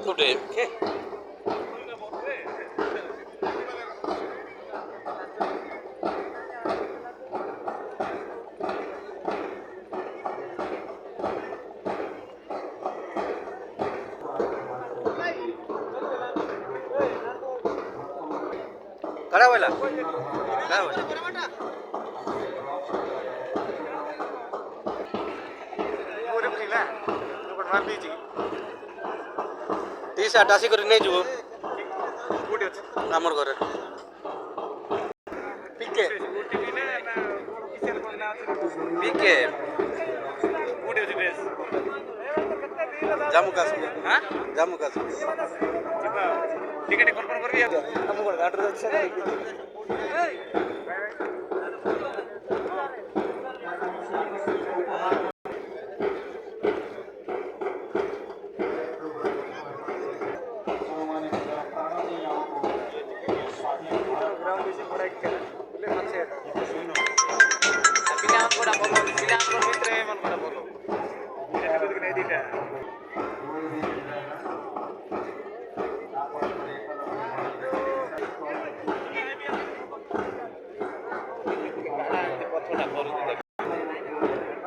Today. खड़ा वाला खड़ा वाला पूरे फ्रीला लोग मार दीजिए 30-80 କରି ନେଇ ଯିବ କୋଉଠି ଅଛି ଆମର ଘରେ ପିକେ ପିକେ କୋଉଠି ଅଛି ବେଶ ଜାମ୍ମୁ କାଶ୍ମୀର ହାଁ ଜାମ୍ମୁ କାଶ୍ମୀର ଯିବା ଟିକେଟ କନଫର୍ମ କରିବି ଆମ ଘର ଗାଡିରେ ଅଛି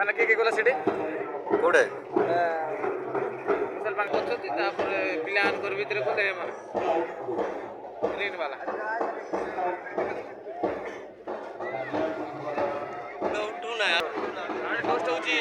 ମାନେ କିଏ ଗଲା ସେଠି କୋଉଟେ ମୁସଲମାନ ଅଛନ୍ତି ତାପରେ ପିଲାମାନଙ୍କର ଭିତରେ କୋଉଟେ ଟ୍ରେନ ବାଲା ଉଠୁ ନା ଟଷ୍ଟ ହଉଛି